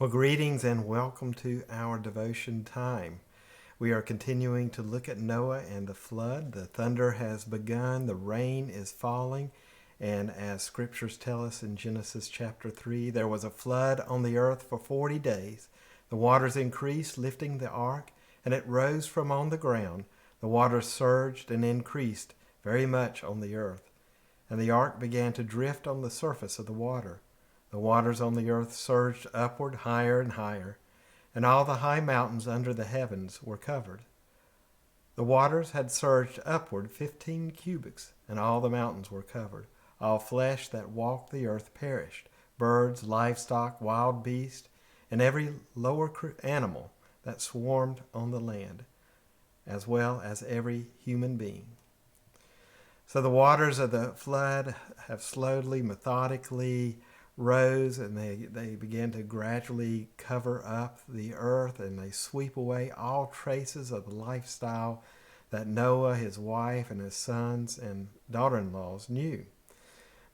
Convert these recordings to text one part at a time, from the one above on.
Well, greetings and welcome to our devotion time. We are continuing to look at Noah and the flood. The thunder has begun, the rain is falling, and as scriptures tell us in Genesis chapter 3, there was a flood on the earth for 40 days. The waters increased, lifting the ark, and it rose from on the ground. The waters surged and increased very much on the earth, and the ark began to drift on the surface of the water. The waters on the earth surged upward higher and higher, and all the high mountains under the heavens were covered. The waters had surged upward 15 cubits, and all the mountains were covered. All flesh that walked the earth perished, birds, livestock, wild beasts, and every lower animal that swarmed on the land, as well as every human being. So the waters of the flood have slowly, methodically rose, and they began to gradually cover up the earth, and they sweep away all traces of the lifestyle that Noah, his wife, and his sons and daughter-in-laws knew.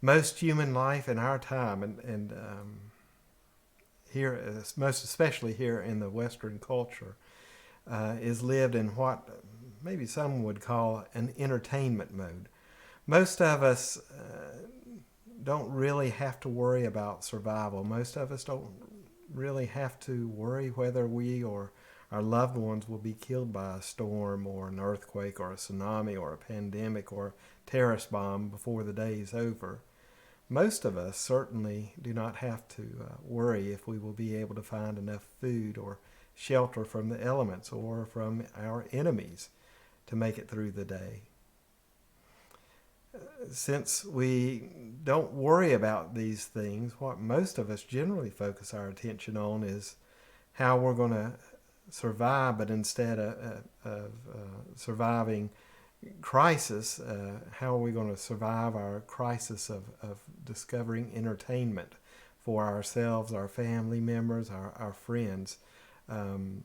Most human life in our time, and here, most especially here in the Western culture, is lived in what maybe some would call an entertainment mode. Most of us don't really have to worry about survival. Most of us don't really have to worry whether we or our loved ones will be killed by a storm or an earthquake or a tsunami or a pandemic or a terrorist bomb before the day is over. Most of us certainly do not have to worry if we will be able to find enough food or shelter from the elements or from our enemies to make it through the day. Since we don't worry about these things, what most of us generally focus our attention on is how we're going to survive, but instead of surviving crisis, how are we going to survive our crisis of discovering entertainment for ourselves, our family members, our friends. And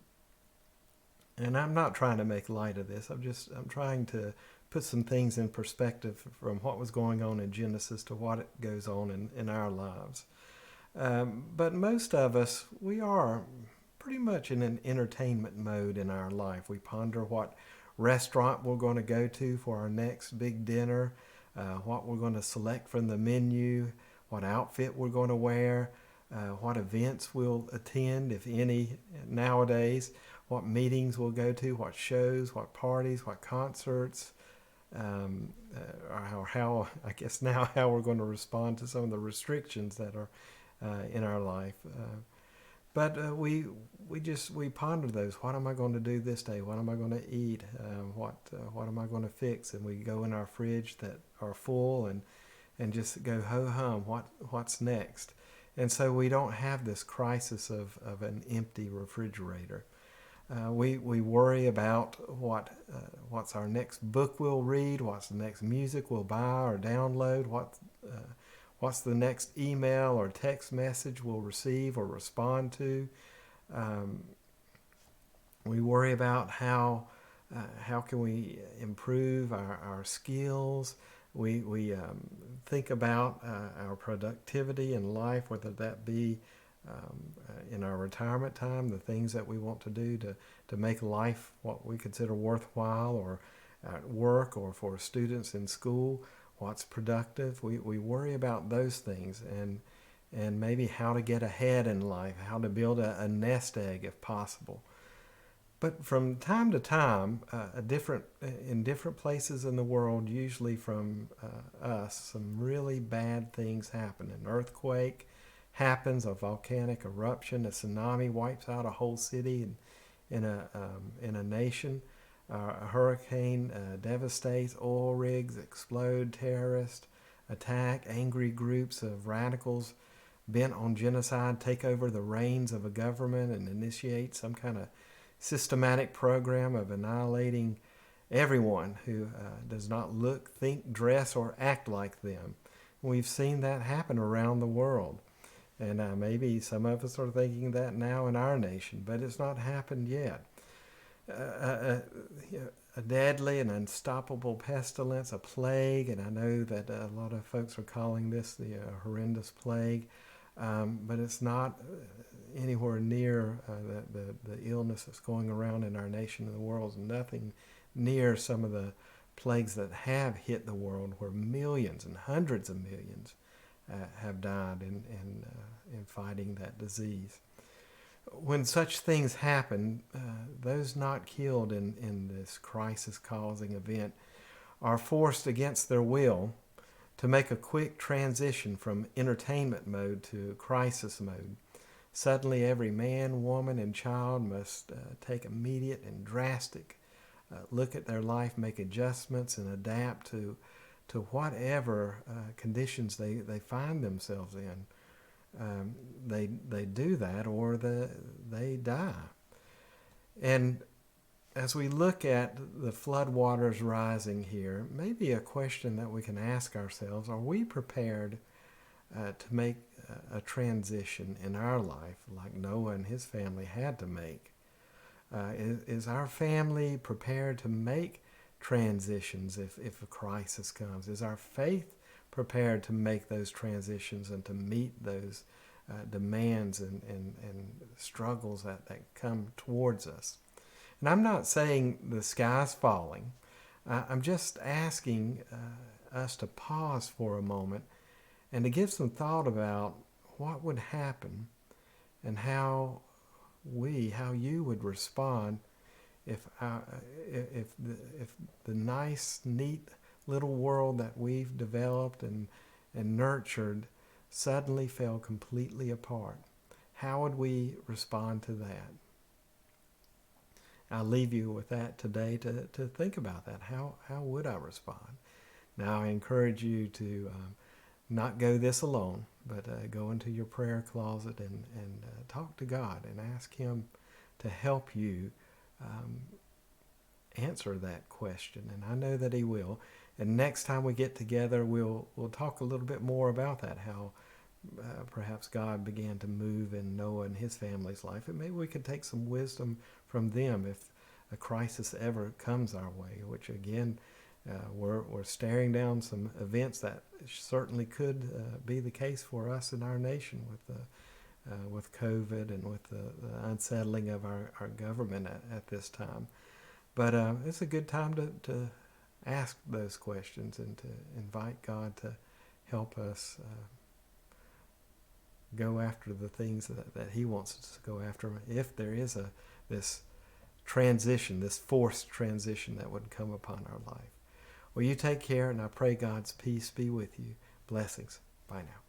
I'm not trying to make light of this. I'm trying to put some things in perspective from what was going on in Genesis to what goes on in our lives. But most of us, we are pretty much in an entertainment mode in our life. We ponder what restaurant we're going to go to for our next big dinner, what we're going to select from the menu, what outfit we're going to wear, what events we'll attend, if any, nowadays, what meetings we'll go to, what shows, what parties, what concerts, or how I guess now how we're going to respond to some of the restrictions that are in our life. But we ponder those. What am I going to do this day? What am I going to eat? What am I going to fix? And we go in our fridge that are full and just go ho hum. What's next? And so we don't have this crisis of an empty refrigerator. We worry about what's our next book we'll read, what's the next music we'll buy or download, what's the next email or text message we'll receive or respond to. We worry about how can we improve our skills. We think about our productivity in life, whether that be in our retirement time, the things that we want to do to make life what we consider worthwhile, or at work, or for students in school, what's productive. We worry about those things, and maybe how to get ahead in life, how to build a nest egg if possible. But from time to time, in different places in the world, usually from us, some really bad things happen. An earthquake happens, a volcanic eruption, a tsunami wipes out a whole city in a nation. A hurricane devastates, oil rigs explode, terrorists attack, angry groups of radicals bent on genocide take over the reins of a government and initiate some kind of systematic program of annihilating everyone who does not look, think, dress, or act like them. We've seen that happen around the world. And maybe some of us are thinking that now in our nation, but it's not happened yet. A deadly and unstoppable pestilence, a plague, and I know that a lot of folks are calling this the horrendous plague, but it's not anywhere near the illness that's going around in our nation and the world. Is nothing near some of the plagues that have hit the world, where millions and hundreds of millions have died in fighting that disease. When such things happen, those not killed in this crisis-causing event are forced against their will to make a quick transition from entertainment mode to crisis mode. Suddenly, every man, woman, and child must take immediate and drastic look at their life, make adjustments, and adapt to whatever conditions they find themselves in. They do that, or they die. And as we look at the flood waters rising here, maybe a question that we can ask ourselves: are we prepared to make a transition in our life like Noah and his family had to make? Is our family prepared to make transitions if a crisis comes? Is our faith prepared to make those transitions and to meet those demands and struggles that come towards us? And I'm not saying the sky's falling. I'm just asking us to pause for a moment and to give some thought about what would happen and how you would respond if the nice, neat little world that we've developed and nurtured suddenly fell completely apart. How would we respond to that? I'll leave you with that today to think about that. How would I respond? Now, I encourage you to not go this alone, but go into your prayer closet and talk to God and ask Him to help you answer that question. And I know that He will. And next time we get together, we'll talk a little bit more about that, how perhaps God began to move in Noah and his family's life. And maybe we could take some wisdom from them if a crisis ever comes our way, which again, we're staring down some events that certainly could be the case for us in our nation with COVID and with the unsettling of our government at this time. But it's a good time to ask those questions and to invite God to help us go after the things that He wants us to go after, if there is this transition, this forced transition that would come upon our life. Well, you take care, and I pray God's peace be with you. Blessings. Bye now.